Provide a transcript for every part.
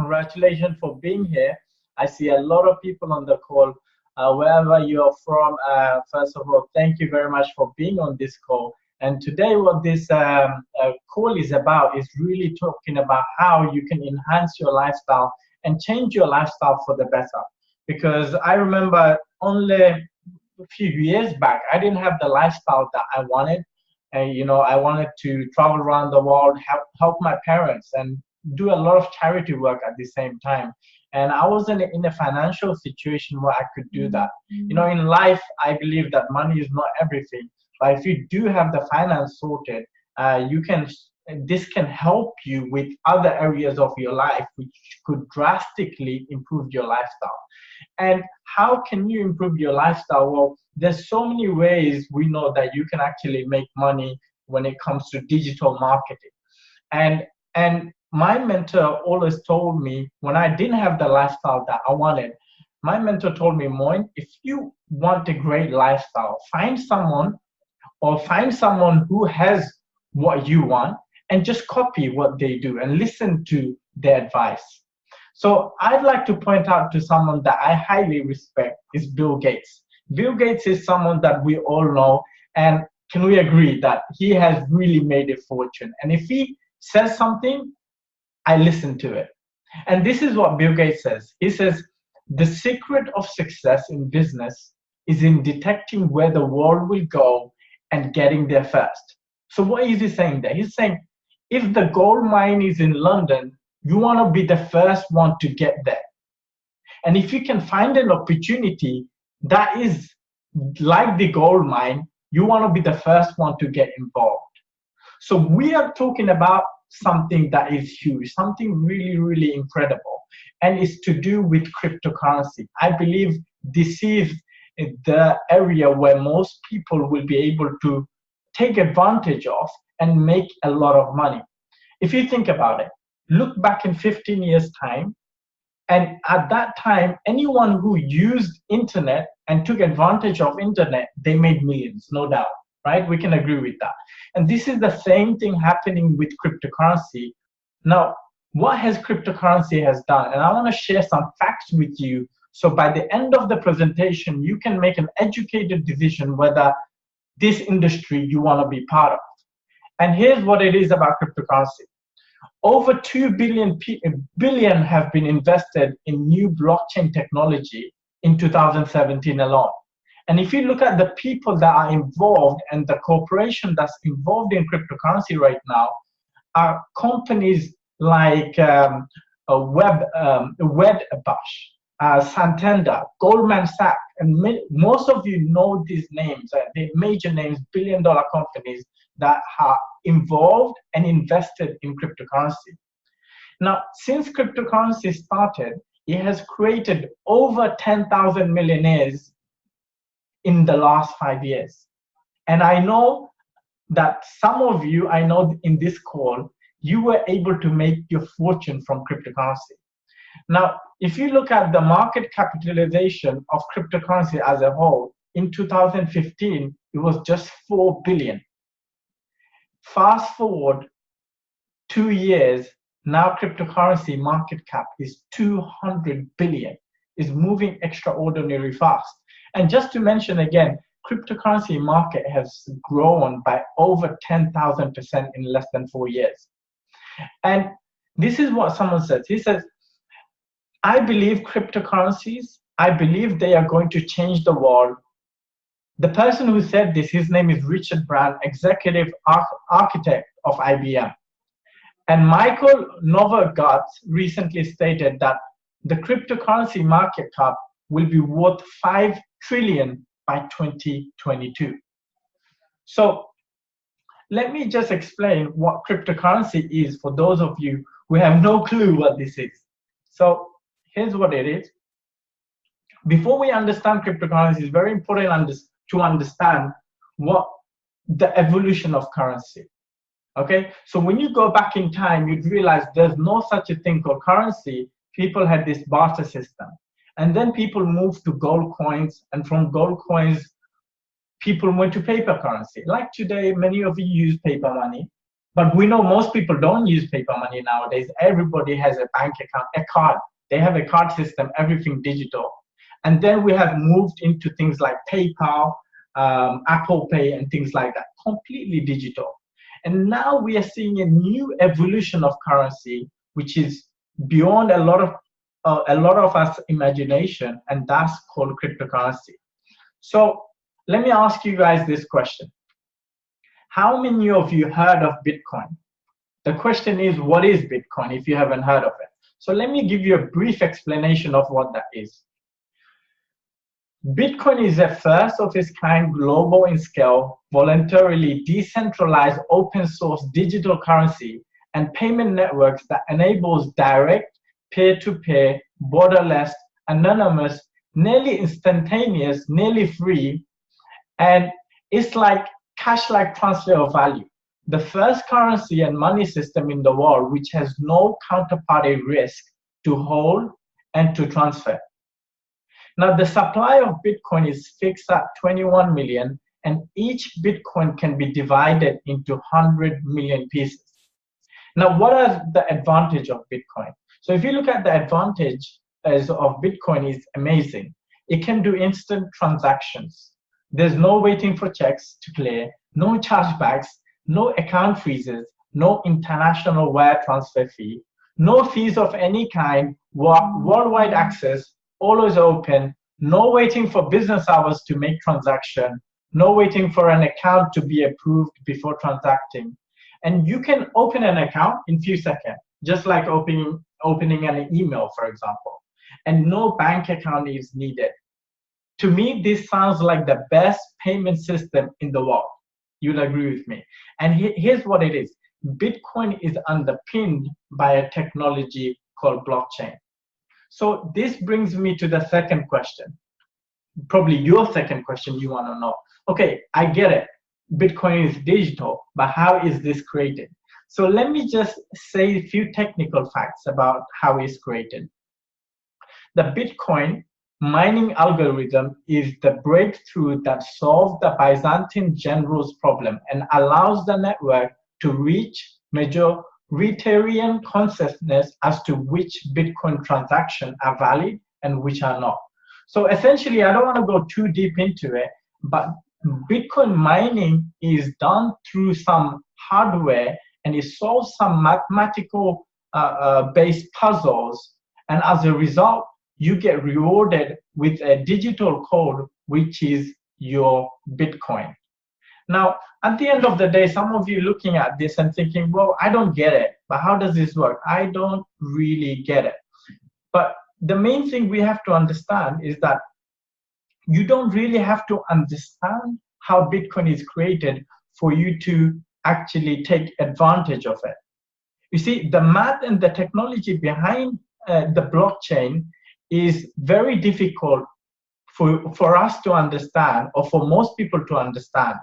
congratulations for being here. I see a lot of people on the call. Wherever you're from, first of all, thank you very much for being on this call. And today what this call is about is really talking about how you can enhance your lifestyle and change your lifestyle for the better. Because I remember only a few years back, I didn't have the lifestyle that I wanted. And, you know, I wanted to travel around the world, help my parents, and do a lot of charity work at the same time. And I wasn't in a financial situation where I could do that. You know, in life, I believe that money is not everything. But if you do have the finance sorted, this can help you with other areas of your life, which could drastically improve your lifestyle. And how can you improve your lifestyle? Well, there's so many ways we know that you can actually make money when it comes to digital marketing. And my mentor always told me, when I didn't have the lifestyle that I wanted, my mentor told me, Moin, if you want a great lifestyle, find someone who has what you want and just copy what they do and listen to their advice. So I'd like to point out to someone that I highly respect is Bill Gates. Bill Gates is someone that we all know, and can we agree that he has really made a fortune? And if he says something, I listen to it. And this is what Bill Gates says. He says, the secret of success in business is in detecting where the world will go and getting there first. So what is he saying there? He's saying, if the gold mine is in London, you want to be the first one to get there. And if you can find an opportunity that is like the gold mine, you want to be the first one to get involved. So we are talking about something that is huge, something really, really incredible, and it's to do with cryptocurrency. I believe this is the area where most people will be able to take advantage of and make a lot of money. If you think about it, look back in 15 years' time, and at that time, anyone who used internet and took advantage of internet, they made millions, no doubt, right? We can agree with that. And this is the same thing happening with cryptocurrency. Now, what has cryptocurrency has done? And I want to share some facts with you. So by the end of the presentation, you can make an educated decision whether this industry you want to be part of. And here's what it is about cryptocurrency. Over 2 billion have been invested in new blockchain technology in 2017 alone. And if you look at the people that are involved and the corporation that's involved in cryptocurrency right now are companies like Wedbush, Santander, Goldman Sachs, and most of you know these names, the major names, billion-dollar companies that are involved and invested in cryptocurrency. Now, since cryptocurrency started, it has created over 10,000 millionaires in the last 5 years. And I know that some of you, I know in this call, you were able to make your fortune from cryptocurrency. Now, if you look at the market capitalization of cryptocurrency as a whole, in 2015, it was just 4 billion. Fast forward 2 years, now cryptocurrency market cap is 200 billion, is moving extraordinarily fast. And just to mention again, cryptocurrency market has grown by over 10,000% in less than 4 years. And this is what someone says. He says, I believe cryptocurrencies, I believe they are going to change the world. The person who said this, his name is Richard Brand, executive architect of IBM. And Michael Novogratz recently stated that the cryptocurrency market cap will be worth 5 trillion by 2022. So let me just explain what cryptocurrency is for those of you who have no clue what this is. So here's what it is. Before we understand cryptocurrency, it's very important to understand what the evolution of currency. Okay, so when you go back in time, you'd realize there's no such a thing called currency. People had this barter system. And then people moved to gold coins, and from gold coins, people went to paper currency. Like today, many of you use paper money, But we know most people don't use paper money nowadays. Everybody has a bank account, a card. They have a card system, everything digital. And then we have moved into things like PayPal, Apple Pay, and things like that, completely digital. And now we are seeing a new evolution of currency, which is beyond a lot of us imagination, and that's called cryptocurrency. So let me ask you guys this question. How many of you heard of Bitcoin? The question is, what is Bitcoin if you haven't heard of it? So let me give you a brief explanation of what that is. Bitcoin is a first of its kind, global in scale, voluntarily decentralized open source digital currency and payment networks that enables direct, peer-to-peer, borderless, anonymous, nearly instantaneous, nearly free, and it's like cash-like transfer of value. The first currency and money system in the world which has no counterparty risk to hold and to transfer. Now, the supply of Bitcoin is fixed at 21 million, and each Bitcoin can be divided into 100 million pieces. Now, what are the advantage of Bitcoin? So if you look at the advantage of Bitcoin, is amazing. It can do instant transactions. There's no waiting for checks to clear, no chargebacks, no account freezes, no international wire transfer fee, no fees of any kind, worldwide access, always open, no waiting for business hours to make transaction, no waiting for an account to be approved before transacting. And you can open an account in few seconds, just like opening an email, for example, and no bank account is needed. To me, this sounds like the best payment system in the world. You'll agree with me. And here's what it is. Bitcoin is underpinned by a technology called blockchain. So this brings me to the second question, probably your second question you want to know. Okay, I get it. Bitcoin is digital, but how is this created? So let me just say a few technical facts about how it's created. The Bitcoin mining algorithm is the breakthrough that solved the Byzantine generals problem and allows the network to reach majoritarian consensus as to which Bitcoin transactions are valid and which are not. So essentially, I don't want to go too deep into it, but Bitcoin mining is done through some hardware and it solves some mathematical based puzzles. And as a result, you get rewarded with a digital code, which is your Bitcoin. Now, at the end of the day, some of you looking at this and thinking, well, I don't get it, but how does this work? I don't really get it. But the main thing we have to understand is that you don't really have to understand how Bitcoin is created for you to actually take advantage of it. You see, the math and the technology behind the blockchain is very difficult for us to understand, or for most people to understand,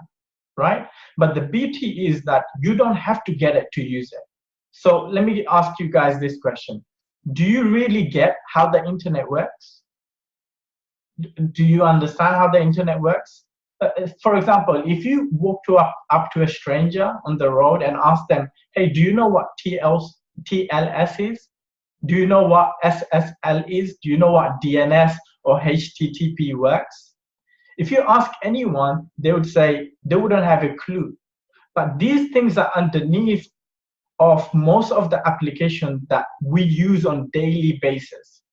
right? But the beauty is that you don't have to get it to use it. So let me ask you guys this question. Do you really get how the internet works? Do you understand how the internet works? For example, if you walk up to a stranger on the road and ask them, hey, do you know what TLS is? Do you know what SSL is? Do you know what DNS or HTTP works? If you ask anyone, they would say they wouldn't have a clue. But these things are underneath of most of the applications that we use on a daily basis.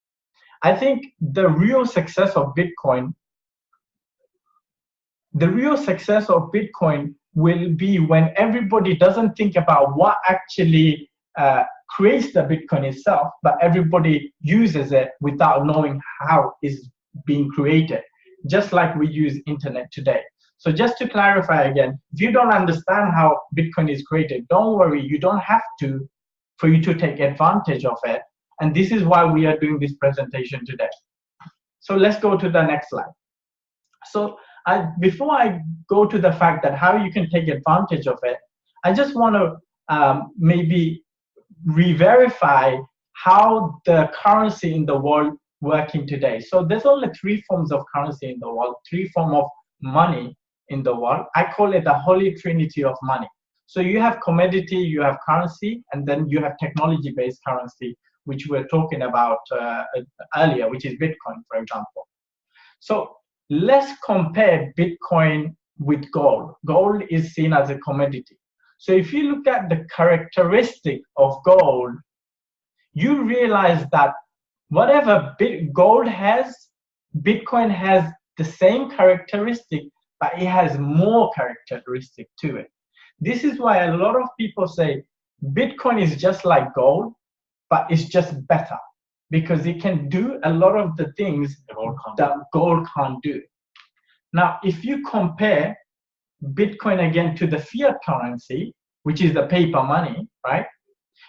I think the real success of Bitcoin will be when everybody doesn't think about what actually creates the Bitcoin itself, but everybody uses it without knowing how it's being created, just like we use internet today. So just to clarify again, if you don't understand how Bitcoin is created, don't worry, you don't have to for you to take advantage of it. And this is why we are doing this presentation today. So let's go to the next slide. So before I go to the fact that how you can take advantage of it, I just want to maybe re-verify how the currency in the world working today. So there's only 3 forms of currency in the world, 3 forms of money in the world. I call it the holy trinity of money. So you have commodity, you have currency, and then you have technology-based currency, which we're talking about earlier, which is Bitcoin, for example. So let's compare Bitcoin with gold. Gold is seen as a commodity. So if you look at the characteristic of gold, you realize that whatever gold has, Bitcoin has the same characteristic, but it has more characteristic to it. This is why a lot of people say Bitcoin is just like gold, but it's just better because it can do a lot of the things that gold can't do. Now, if you compare Bitcoin again to the fiat currency, which is the paper money, right?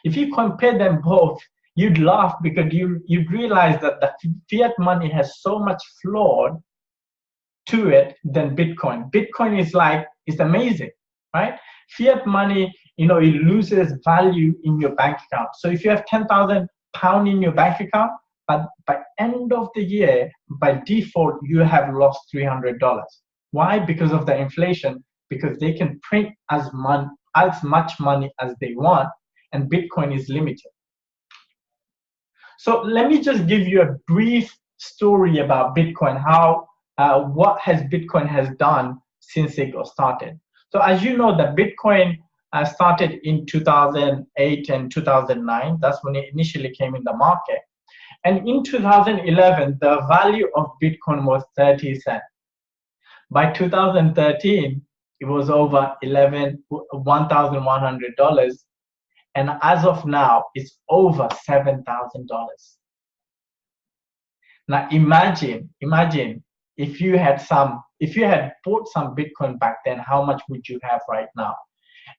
If you compare them both, you'd laugh because you'd realize that the fiat money has so much flaw to it than Bitcoin. Bitcoin is like, it's amazing, right? Fiat money, you know, it loses value in your bank account. So if you have 10,000 pounds in your bank account, but by end of the year, by default, you have lost $300. Why? Because of the inflation, because they can print as much money as they want, and Bitcoin is limited. So let me just give you a brief story about Bitcoin, how what has Bitcoin has done since it got started. So as you know, the Bitcoin started in 2008 and 2009. That's when it initially came in the market. And in 2011, the value of Bitcoin was 30 cents. By 2013, it was over $1,100. And as of now, it's over $7,000. Now imagine if you had bought some Bitcoin back then, how much would you have right now?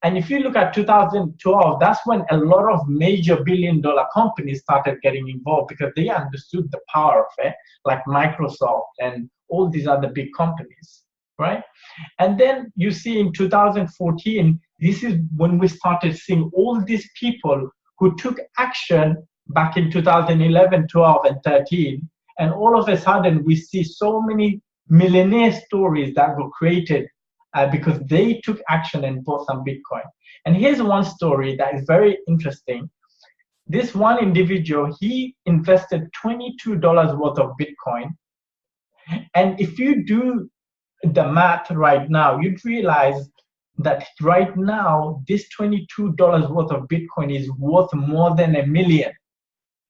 And if you look at 2012, that's when a lot of major billion-dollar companies started getting involved because they understood the power of it, like Microsoft and all these other big companies, right? And then you see in 2014, this is when we started seeing all these people who took action back in 2011, 12, and 13. And all of a sudden, we see so many millionaire stories that were created because they took action and bought some Bitcoin. And here's one story that is very interesting. This one individual, he invested $22 worth of Bitcoin. And if you do the math right now, you'd realize that right now, this $22 worth of Bitcoin is worth more than $1 million.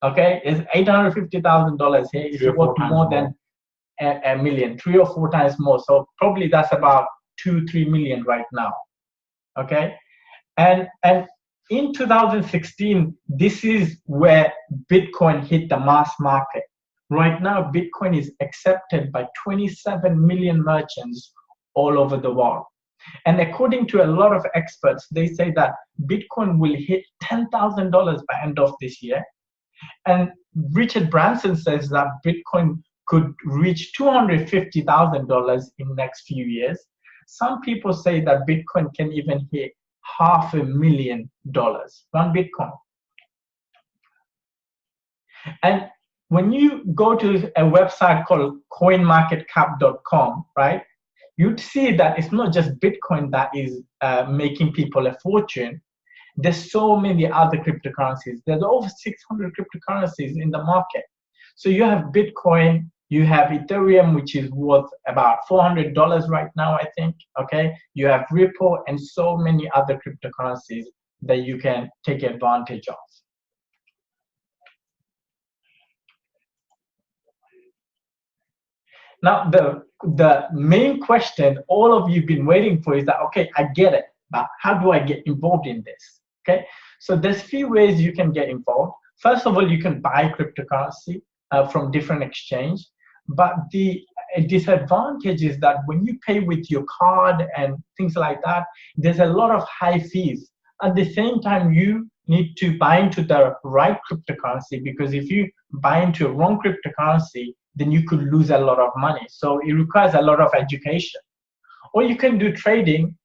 Okay, it's $850,000 here. It's worth more than $1 million, 3 or 4 times more. So probably that's about 2-3 million right now. Okay, and in 2016, this is where Bitcoin hit the mass market. Right now, Bitcoin is accepted by 27 million merchants all over the world. And according to a lot of experts, they say that Bitcoin will hit $10,000 by end of this year. And Richard Branson says that Bitcoin could reach $250,000 in the next few years. Some people say that Bitcoin can even hit $500,000, one Bitcoin. And when you go to a website called coinmarketcap.com, right, you'd see that it's not just Bitcoin that is making people a fortune. There's so many other cryptocurrencies. There's over 600 cryptocurrencies in the market. So you have Bitcoin, you have Ethereum, which is worth about $400 right now, I think, okay? You have Ripple and so many other cryptocurrencies that you can take advantage of. Now, the main question all of you have been waiting for is that, okay, I get it, but how do I get involved in this? Okay, so there's few ways you can get involved. First of all, you can buy cryptocurrency from different exchange, but the disadvantage is that when you pay with your card and things like that, there's a lot of high fees. At the same time, you need to buy into the right cryptocurrency, because if you buy into a wrong cryptocurrency, then you could lose a lot of money. So it requires a lot of education. Or you can do trading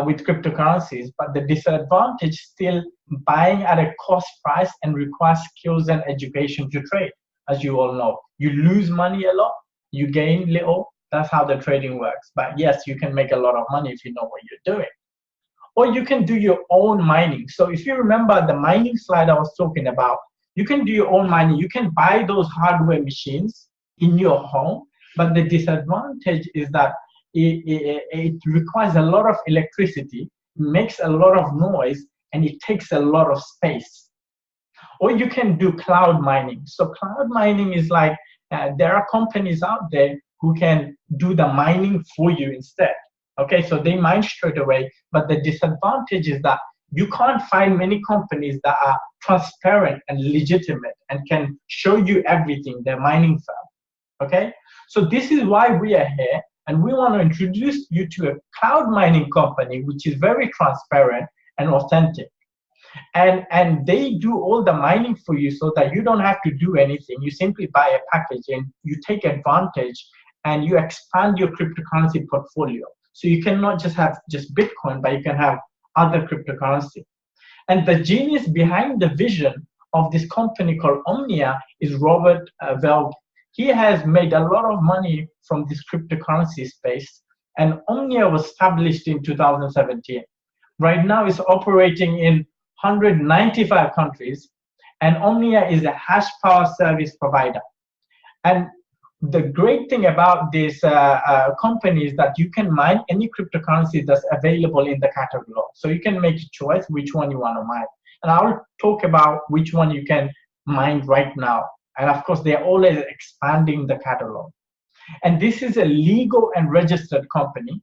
with cryptocurrencies, but the disadvantage still buying at a cost price and requires skills and education to trade. As you all know, you lose money a lot, you gain little. That's how the trading works. But yes, you can make a lot of money if you know what you're doing. or you can do your own mining. So if you remember the mining slide I was talking about, you can do your own mining. You can buy those hardware machines in your home, but the disadvantage is that it requires a lot of electricity, makes a lot of noise, and it takes a lot of space. Or you can do cloud mining. So cloud mining is like, there are companies out there who can do the mining for you instead. Okay, so they mine straight away, but the disadvantage is that you can't find many companies that are transparent and legitimate and can show you everything, their mining firm. Okay, so this is why we are here, and we want to introduce you to a cloud mining company which is very transparent and authentic. And they do all the mining for you so that you don't have to do anything. You simply buy a package and you take advantage and you expand your cryptocurrency portfolio. So you cannot just have just Bitcoin, but you can have other cryptocurrency. And the genius behind the vision of this company called Omnia is Robert Velg. He has made a lot of money from this cryptocurrency space, and Omnia was established in 2017. Right now it's operating in 195 countries, and Omnia is a hash power service provider. And the great thing about this company is that you can mine any cryptocurrency that's available in the catalog. So you can make a choice which one you want to mine. And I'll talk about which one you can mine right now. And of course, they're always expanding the catalog. And this is a legal and registered company.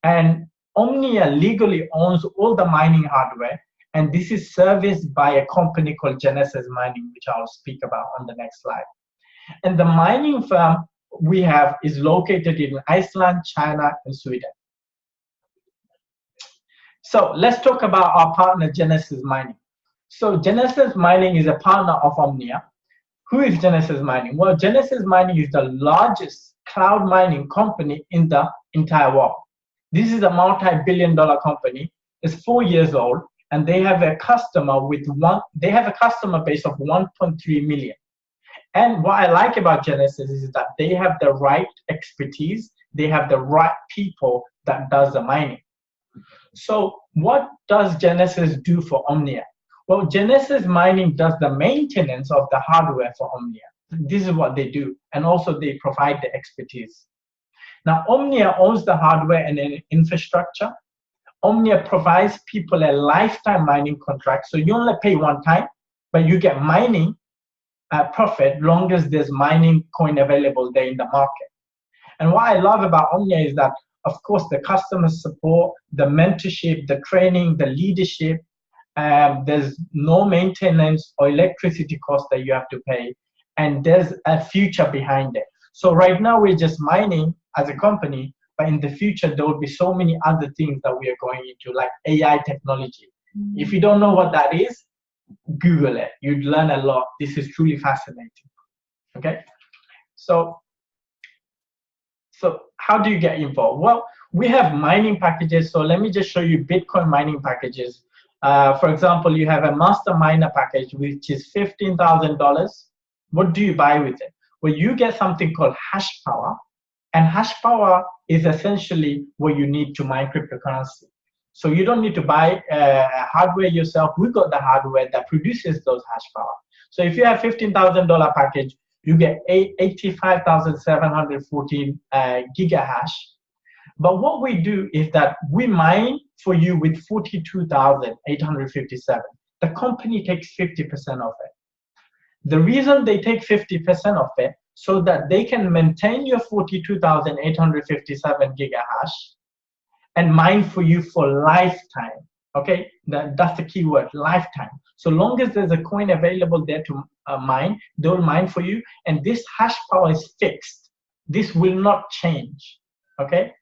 And Omnia legally owns all the mining hardware. And this is serviced by a company called Genesis Mining, which I'll speak about on the next slide. And the mining firm we have is located in Iceland, China, and Sweden. So let's talk about our partner, Genesis Mining. So Genesis Mining is a partner of Omnia. Who is Genesis Mining? Well, Genesis Mining is the largest cloud mining company in the entire world. This is a multi-billion-dollar company. It's 4 years old, and they have a customer base of 1.3 million. And what I like about Genesis is that they have the right expertise, they have the right people that does the mining. So what does Genesis do for Omnia? Well, Genesis Mining does the maintenance of the hardware for Omnia. This is what they do, and also they provide the expertise. Now, Omnia owns the hardware and infrastructure. Omnia provides people a lifetime mining contract, so you only pay one time, but you get mining profit long as there's mining coin available there in the market. And what I love about Omnia is that, of course, the customer support, the mentorship, the training, the leadership, there's no maintenance or electricity cost that you have to pay, and there's a future behind it. So right now we're just mining as a company, but in the future there will be so many other things that we are going into, like AI technology. If you don't know what that is, Google it. You'd learn a lot. This is truly fascinating. Okay, so how do you get involved? Well, we have mining packages. So let me just show you Bitcoin mining packages. For example, you have a master miner package, which is $15,000. What do you buy with it? Well, you get something called hash power, and hash power is essentially what you need to mine cryptocurrency. So you don't need to buy hardware yourself. We got the hardware that produces those hash power. So if you have $15,000 package, you get 85,714 gigahash. But what we do is that we mine for you with 42,857. The company takes 50% of it. The reason they take 50% of it so that they can maintain your 42,857 gigahash and mine for you for lifetime. Okay, that's the key word, lifetime. So long as there's a coin available there to mine, they'll mine for you, and this hash power is fixed. This will not change. Okay.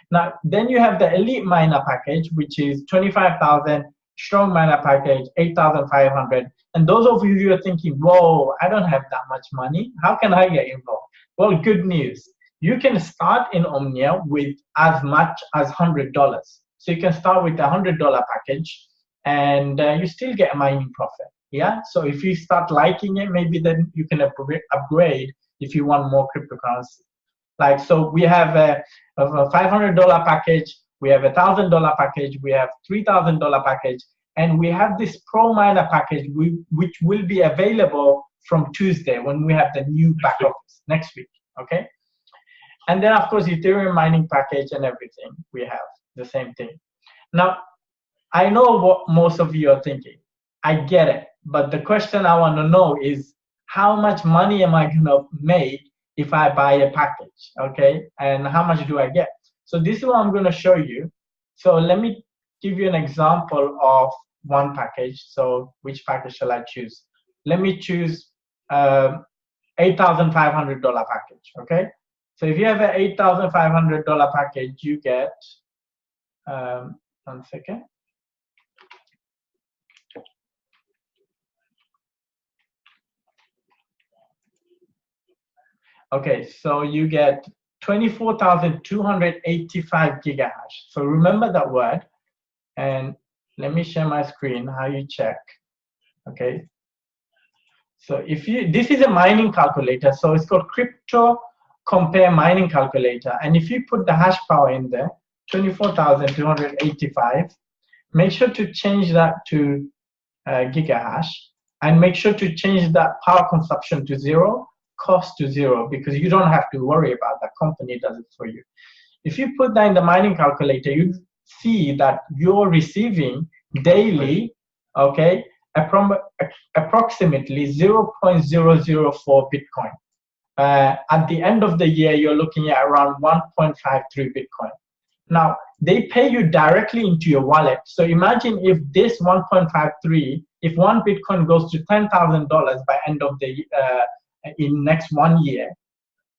Now, then you have the elite miner package, which is 25,000, strong miner package, 8,500. And those of you who are thinking, whoa, I don't have that much money, how can I get involved? Well, good news. You can start in Omnia with as much as $100. So you can start with a $100 package, and you still get a mining profit. Yeah. So if you start liking it, maybe then you can upgrade if you want more cryptocurrency. Like, so we have a $500 package We have $1,000 package, we have $3,000 package, and we have this Pro Miner package, which will be available from Tuesday when we have the new back office next week, okay? And then, of course, Ethereum mining package and everything, we have the same thing. Now, I know what most of you are thinking. I get it. But the question I want to know is, how much money am I going to make if I buy a package, okay? And how much do I get? So this is what I'm going to show you. So let me give you an example of one package. So which package shall I choose? Let me choose $8,500 package, okay? So if you have an $8,500 package, you get, 1 second. Okay, so you get 24,285 gigahash. So remember that word. And let me share my screen, how you check. Okay. So if you, this is a mining calculator. So it's called Crypto Compare Mining Calculator. And if you put the hash power in there, 24,285, make sure to change that to gigahash, and make sure to change that power consumption to 0, cost to 0, because you don't have to worry about that. Company does it for you. If you put that in the mining calculator, you see that you're receiving daily, okay, approximately 0.004 Bitcoin. At the end of the year, you're looking at around 1.53 Bitcoin. Now, they pay you directly into your wallet. So imagine if this 1.53, if one Bitcoin goes to $10,000 by end of the in next 1 year,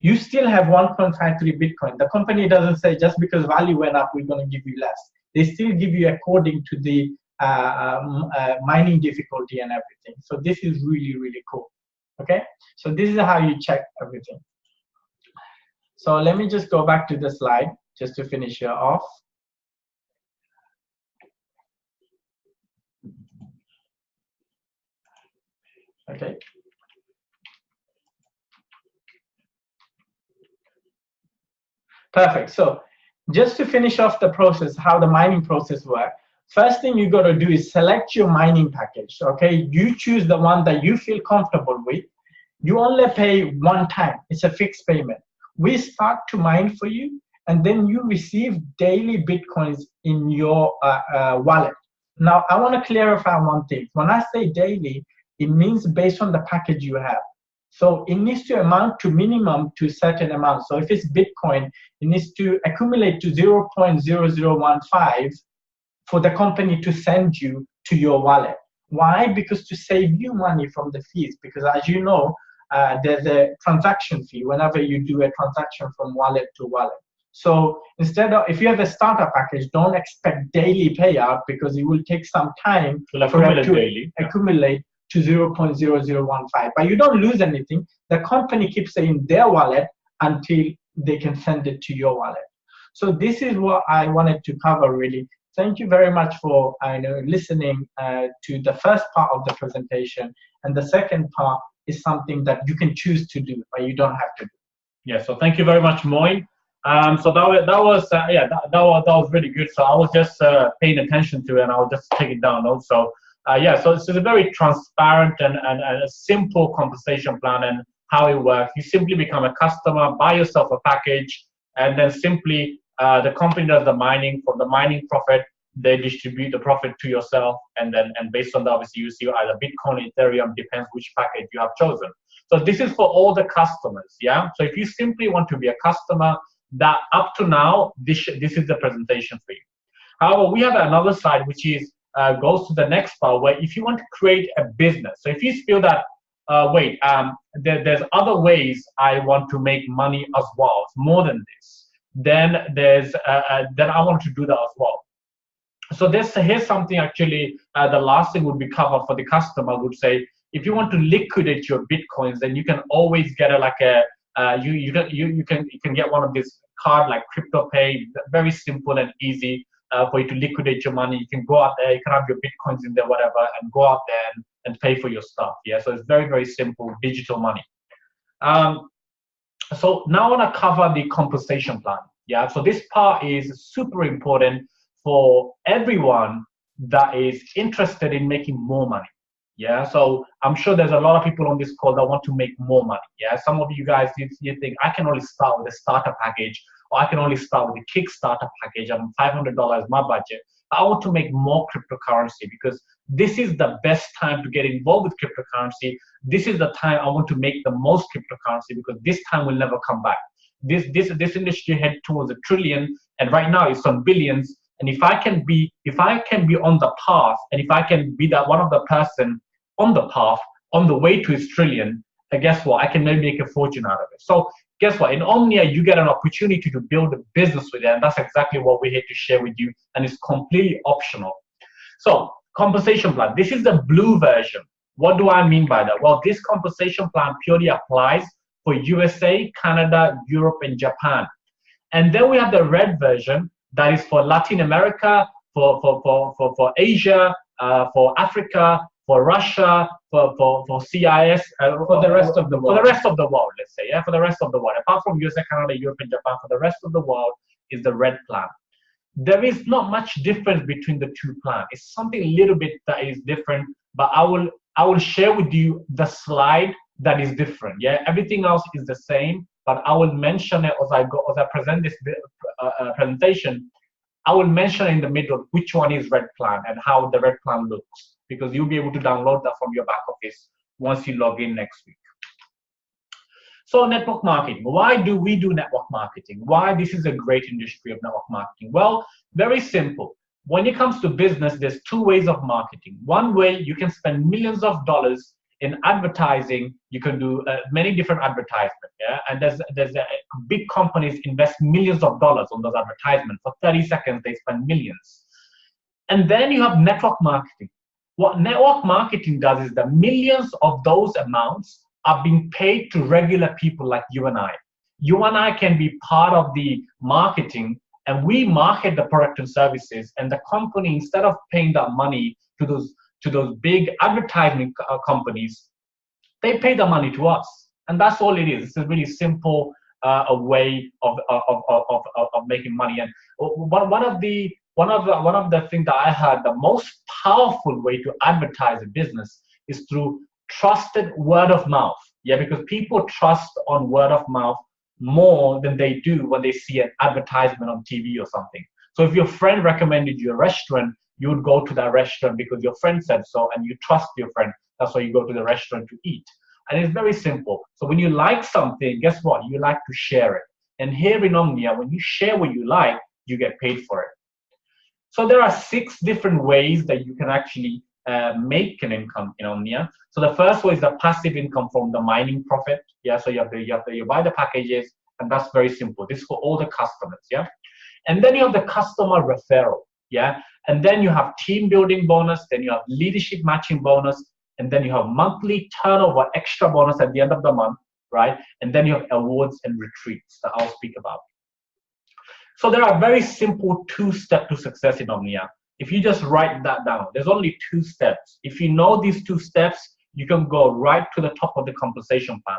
you still have 1.53 Bitcoin. The company doesn't say just because value went up, we're going to give you less. They still give you according to the mining difficulty and everything. So this is really, really cool. Okay, so this is how you check everything. So let me just go back to the slide just to finish here off. Okay. Perfect. So just to finish off the process, how the mining process works, first thing you got to do is select your mining package. Okay, you choose the one that you feel comfortable with. You only pay one time. It's a fixed payment. We start to mine for you, and then you receive daily Bitcoins in your wallet. Now, I want to clarify one thing. When I say daily, it means based on the package you have. So it needs to amount to minimum to a certain amount. So if it's Bitcoin, it needs to accumulate to 0.0015 for the company to send you to your wallet. Why? Because to save you money from the fees. Because as you know, there's a transaction fee whenever you do a transaction from wallet to wallet. So instead of, if you have a starter package, don't expect daily payout because it will take some time for it to accumulate to 0.0015. But you don't lose anything. The company keeps it in their wallet until they can send it to your wallet. So this is what I wanted to cover really. Thank you very much for listening to the first part of the presentation. And the second part is something that you can choose to do, but you don't have to do. Yeah, so thank you very much, Moin. So that was really good. So I was just paying attention to it, and I will just take it down also. Yeah, so it's a very transparent and a simple compensation plan and how it works. You simply become a customer, buy yourself a package, and then simply the company does the mining. From the mining profit, they distribute the profit to yourself, and based on that, obviously you see either Bitcoin, Ethereum, depends which package you have chosen. So this is for all the customers, yeah? So if you simply want to be a customer, that up to now, this is the presentation for you. However, we have another side which is goes to the next part, where if you want to create a business, so if you feel that there's other ways I want to make money as well, more than this, then then I want to do that as well. So here's something actually, the last thing would be covered for the customer would say, if you want to liquidate your Bitcoins, then you can always get you can get one of these card like Crypto Pay, very simple and easy for you to liquidate your money. You can go out there, you can have your Bitcoins in there, whatever, and go out there and pay for your stuff. Yeah, so it's very, very simple, digital money. So now I want to cover the compensation plan. Yeah, so this part is super important for everyone that is interested in making more money. Yeah, so I'm sure there's a lot of people on this call that want to make more money. Yeah, some of you guys, you think I can only start with a starter package, or I can only start with a Kickstarter package. I'm $500 my budget. I want to make more cryptocurrency because this is the best time to get involved with cryptocurrency. This is the time I want to make the most cryptocurrency because this time will never come back. This industry head towards $1 trillion, and right now it's on billions. And if I can be on the path, and if I can be that one of the person on the path, on the way to $1 trillion, guess what? I can maybe make a fortune out of it. So guess what? In Omnia, you get an opportunity to build a business with it, and that's exactly what we're here to share with you, and it's completely optional. So compensation plan. This is the blue version. What do I mean by that? Well, this compensation plan purely applies for USA, Canada, Europe, and Japan. And then we have the red version that is for Latin America, for Asia, for Africa, for Russia, for CIS, for the rest of the world. For the rest of the world, let's say, yeah, for the rest of the world. Apart from USA, Canada, Europe, and Japan, for the rest of the world is the red plan. There is not much difference between the two plans. It's something a little bit that is different, but I will share with you the slide that is different. Yeah, everything else is the same, but I will mention it as I present this presentation. I will mention in the middle which one is red plan and how the red plan looks, because you'll be able to download that from your back office once you log in next week. So network marketing. Why do we do network marketing? Why this is a great industry of network marketing? Well, very simple. When it comes to business, there's two ways of marketing. One way, you can spend millions of dollars in advertising. You can do many different advertisements, yeah. And there's big companies invest millions of dollars on those advertisements. For 30 seconds, they spend millions. And then you have network marketing. What network marketing does is that millions of those amounts are being paid to regular people like you and I. You and I can be part of the marketing, and we market the product and services. And the company, instead of paying that money to those big advertising companies, they pay the money to us, and that's all it is. It's a really simple a way of making money. And one of the things that I heard, the most powerful way to advertise a business is through trusted word of mouth. Yeah, because people trust on word of mouth more than they do when they see an advertisement on TV or something. So if your friend recommended you a restaurant, you would go to that restaurant because your friend said so, and you trust your friend. That's why you go to the restaurant to eat. And it's very simple. So when you like something, guess what? You like to share it. And here in Omnia, when you share what you like, you get paid for it. So there are 6 different ways that you can actually make an income in Omnia. So the first way is the passive income from the mining profit. Yeah, so you buy the packages, and that's very simple. This is for all the customers. Yeah, and then you have the customer referral. Yeah, and then you have team building bonus. Then you have leadership matching bonus, and then you have monthly turnover extra bonus at the end of the month, right? And then you have awards and retreats that I'll speak about. So there are very simple 2 steps to success in Omnia. If you just write that down, there's only 2 steps. If you know these 2 steps, you can go right to the top of the compensation plan.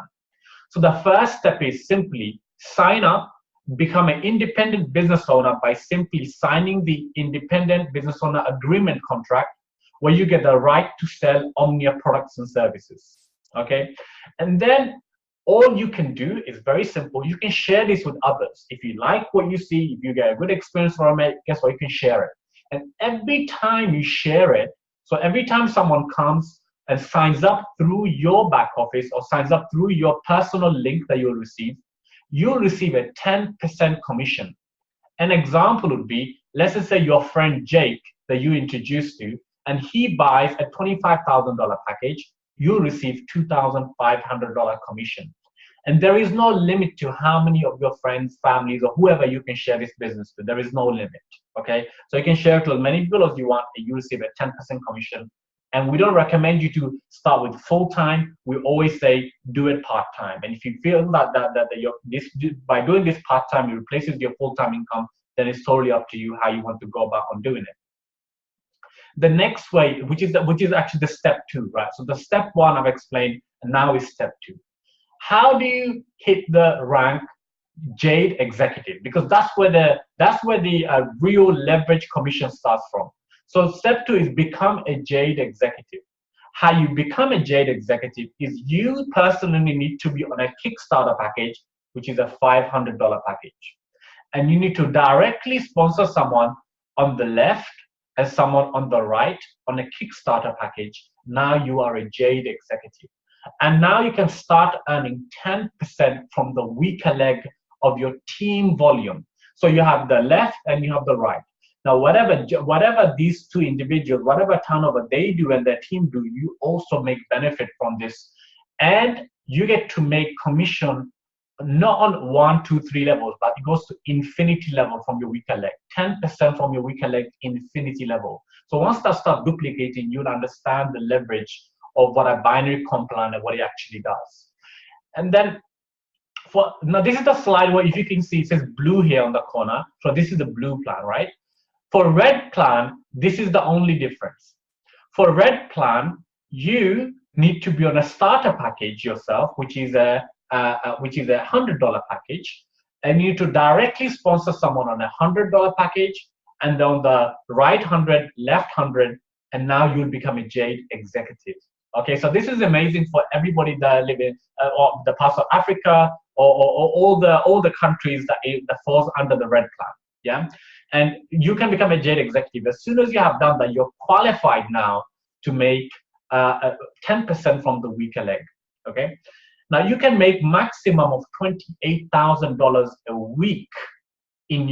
So the first step is simply sign up, become an independent business owner by simply signing the independent business owner agreement contract, where you get the right to sell Omnia products and services. Okay, and then all you can do is very simple. You can share this with others. If you like what you see, if you get a good experience from it, guess what? You can share it. And every time you share it, so every time someone comes and signs up through your back office or signs up through your personal link that you'll receive a 10% commission. An example would be, let's just say your friend Jake that you introduced to, and he buys a $25,000 package, you'll receive $2,500 commission. And there is no limit to how many of your friends, families, or whoever you can share this business to. There is no limit, okay? So you can share it to as many people as you want, and you receive a 10% commission. And we don't recommend you to start with full-time. We always say do it part-time. And if you feel that by doing this part-time, it replaces your full-time income, then it's totally up to you how you want to go about on doing it. The next way, which is actually the step 2, right? So the step 1 I've explained, and now is step 2. How do you hit the rank Jade executive, because that's where the real leverage commission starts from. So step 2 is become a Jade executive. How you become a Jade executive is you personally need to be on a Kickstarter package, which is a $500 package. And you need to directly sponsor someone on the left and someone on the right on a Kickstarter package. Now you are a Jade executive. And now you can start earning 10% from the weaker leg of your team volume. So you have the left and you have the right. Now, whatever these two individuals, whatever turnover they do and their team do, you also make benefit from this. And you get to make commission not on 1, 2, 3 levels, but it goes to infinity level from your weaker leg. 10% from your weaker leg, infinity level. So once that starts duplicating, you'll understand the leverage of what a binary comp plan and what it actually does. And then now this is the slide where, if you can see, it says blue here on the corner. So this is the blue plan, right? For red plan, this is the only difference. For red plan, you need to be on a starter package yourself, which is a $100 package, and you need to directly sponsor someone on a $100 package, and on the right 100, left 100, and now you'll become a Jade executive. Okay, so this is amazing for everybody that live in or the parts of Africa or all the countries that falls under the red plan. Yeah, and you can become a Jade executive as soon as you have done that. You're qualified now to make 10% from the weaker leg. Okay, now you can make maximum of $28,000 a week in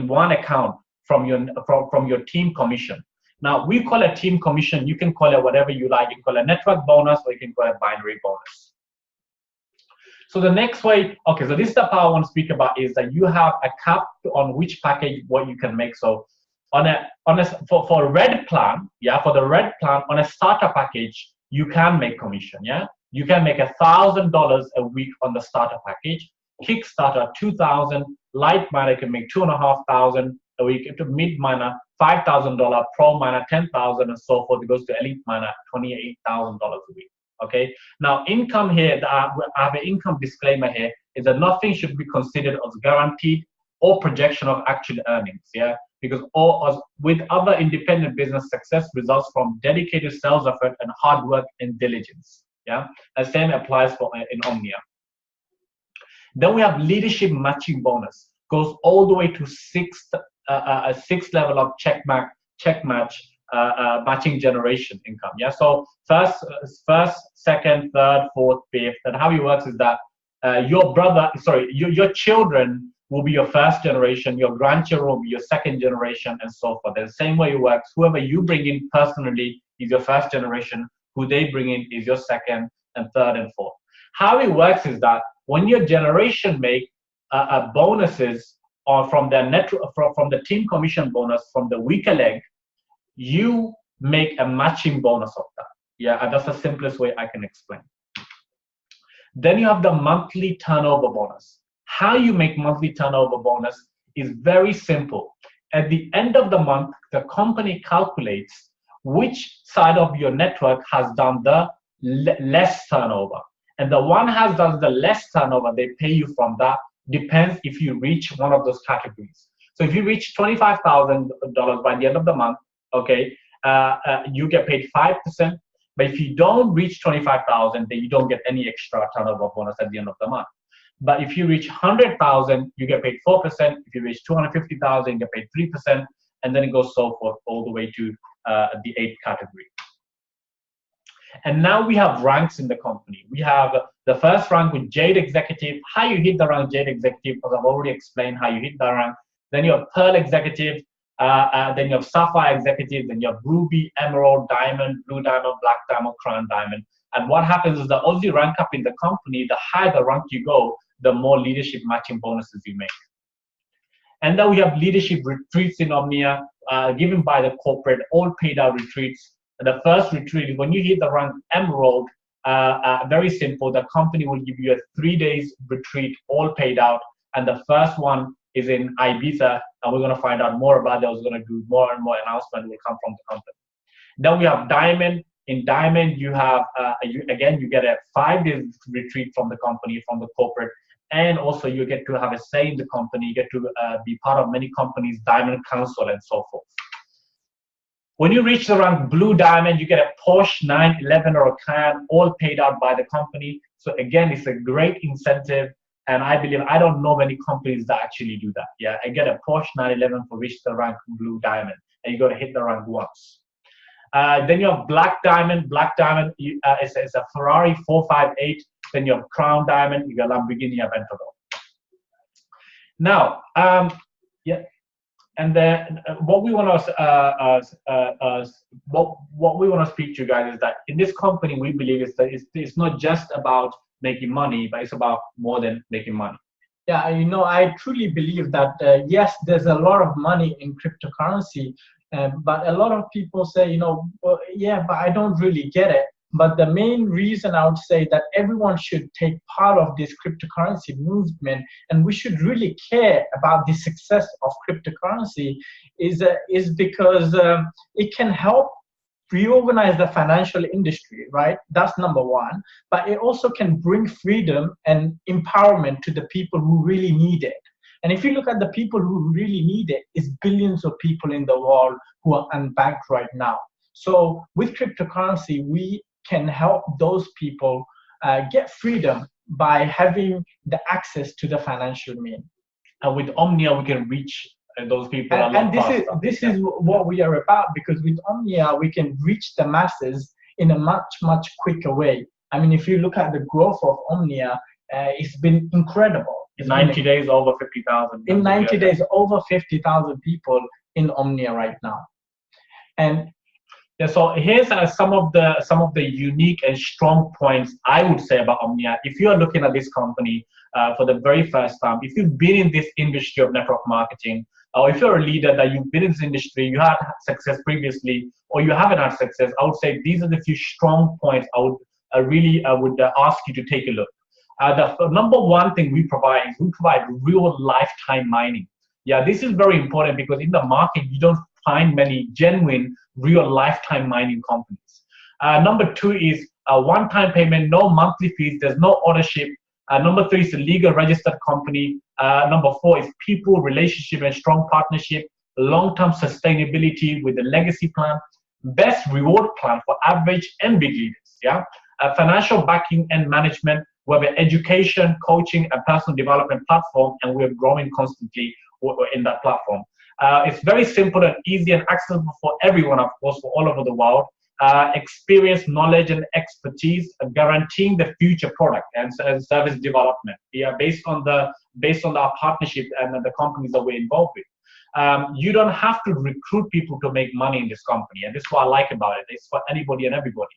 one account from your team commission. Now, we call it team commission. You can call it whatever you like. You can call it network bonus, or you can call it binary bonus. So the next way, okay, so this is the part I want to speak about, is that you have a cap on which package, what you can make. So for a red plan, yeah, for the red plan, on a starter package, you can make commission, yeah? You can make $1,000 a week on the starter package. Kickstarter, $2,000. Light miner can make $2,500 a week. To mid miner, $5,000. Pro miner, $10,000, and so forth. It goes to elite miner, $28,000 a week. Okay. Now, income here, I have an income disclaimer here, is that nothing should be considered as guaranteed or projection of actual earnings. Yeah, because with other independent business, success results from dedicated sales effort and hard work and diligence. Yeah, the same applies for in Omnia. Then we have leadership matching bonus, goes all the way to sixth level of check match matching generation income. Yeah, so first, second, third, fourth, fifth. And how it works is that your children will be your first generation, your grandchildren will be your second generation, and so forth. The same way it works. Whoever you bring in personally is your first generation. Who they bring in is your second and third and fourth. How it works is that when your generation make bonuses or from the team commission bonus from the weaker leg, you make a matching bonus of that. Yeah, and that's the simplest way I can explain. Then you have the monthly turnover bonus. How you make monthly turnover bonus is very simple. At the end of the month, the company calculates which side of your network has done the less turnover. And the one has done the less turnover, they pay you from that. Depends if you reach one of those categories. So if you reach $25,000 by the end of the month, okay, you get paid 5%. But if you don't reach 25,000, then you don't get any extra turnover bonus at the end of the month. But if you reach 100,000, you get paid 4%. If you reach 250,000, you get paid 3%, and then it goes so forth all the way to the 8th category. And now we have ranks in the company. We have the first rank with Jade Executive. How you hit the rank Jade Executive, because I've already explained how you hit the rank. Then you have Pearl Executive. Then you have Sapphire Executive. Then you have Ruby, Emerald, Diamond, Blue Diamond, Black Diamond, Crown Diamond. And what happens is that as you rank up in the company, the higher the rank you go, the more leadership matching bonuses you make. And then we have leadership retreats in Omnia, given by the corporate, all paid out retreats. The first retreat is when you hit the rank Emerald, very simple. The company will give you a 3 days retreat, all paid out. And the first one is in Ibiza, and we're going to find out more about that. We're going to do more and more announcements will come from the company. Then we have Diamond. In diamond, you have again, you get a 5-day retreat from the company, from the corporate, and also you get to have a say in the company. You get to be part of many companies, diamond council, and so forth. When you reach the rank blue diamond, you get a Porsche 911 or a Cayenne, all paid out by the company. So again, it's a great incentive. And I believe, I don't know many companies that actually do that. Yeah, I get a Porsche 911 for reach the rank blue diamond, and you got to hit the rank once. Then you have black diamond. Black diamond is a Ferrari 458. Then you have crown diamond. You got Lamborghini Aventador. Now, yeah. And then what we want to speak to you guys is that in this company, we believe it's not just about making money, but it's about more than making money. Yeah, I truly believe that yes, there's a lot of money in cryptocurrency, but a lot of people say, well, yeah, but I don't really get it. But the main reason I would say that everyone should take part of this cryptocurrency movement, and we should really care about the success of cryptocurrency, is because it can help reorganize the financial industry, right? That's number one. But it also can bring freedom and empowerment to the people who really need it. And if you look at the people who really need it, it's billions of people in the world who are unbanked right now. So with cryptocurrency, we can help those people get freedom by having the access to the financial means. And with Omnia, we can reach those people. And this is what we are about, because with Omnia, we can reach the masses in a much, much quicker way. I mean, if you look at the growth of Omnia, it's been incredible. In 90 days, over 50,000. In 90 days, over 50,000 people in Omnia right now. And yeah, so here's some of the unique and strong points I would say about Omnia. If you are looking at this company for the very first time, if you've been in this industry of network marketing, or if you're a leader that you've been in this industry, you had success previously, or you haven't had success, I would say these are the few strong points I would ask you to take a look. The number one thing we provide is we provide real lifetime mining. Yeah, this is very important because in the market, you don't find many genuine real lifetime mining companies. Number two is a one-time payment, no monthly fees, there's no ownership. Number three is a legal registered company. Number four is people, relationship, and strong partnership. Long-term sustainability with a legacy plan. Best reward plan for average and big leaders. Yeah, financial backing and management. We have an education, coaching, and personal development platform, and we're growing constantly in that platform. It's very simple and easy and accessible for everyone, of course, for all over the world. Experience, knowledge, and expertise, guaranteeing the future product and service development. Yeah, based on our partnership and the companies that we're involved with. You don't have to recruit people to make money in this company, and this is what I like about it. It's for anybody and everybody.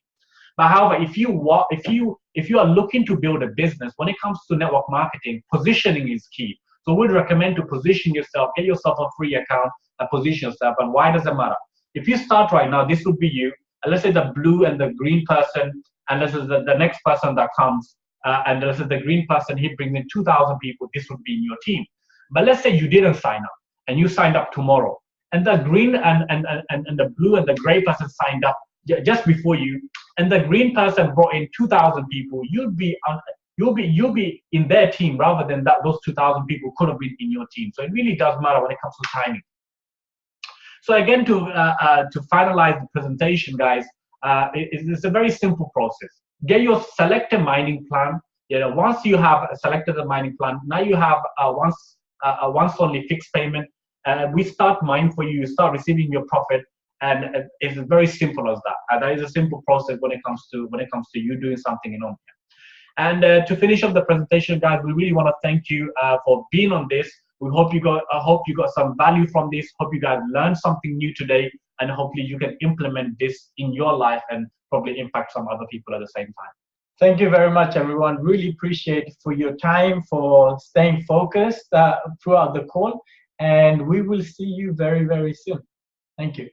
But however, if you are looking to build a business, when it comes to network marketing, positioning is key. So we'd recommend to position yourself, get yourself a free account, and position yourself. And why does it matter? If you start right now, this would be you. And let's say the blue and the green person, and this is the next person that comes, and this is the green person, he brings in 2,000 people, this would be in your team. But let's say you didn't sign up, and you signed up tomorrow, and the green and the blue and the gray person signed up just before you, and the green person brought in 2,000 people, you'll be in their team rather than those 2,000 people could have been in your team. So it really does matter when it comes to timing. So again, to finalize the presentation, guys, it's a very simple process. Get your select a mining plan. Once you have selected a mining plan, now you have a once only fixed payment. We start mining for you. You start receiving your profit, and it's very simple as that. That is a simple process when it comes to you doing something in Omnia. And to finish up the presentation, guys, we really want to thank you for being on this. I hope you got some value from this. Hope you guys learned something new today, and hopefully you can implement this in your life and probably impact some other people at the same time. Thank you very much, everyone. Really appreciate for your time, for staying focused throughout the call, and we will see you very, very soon. Thank you.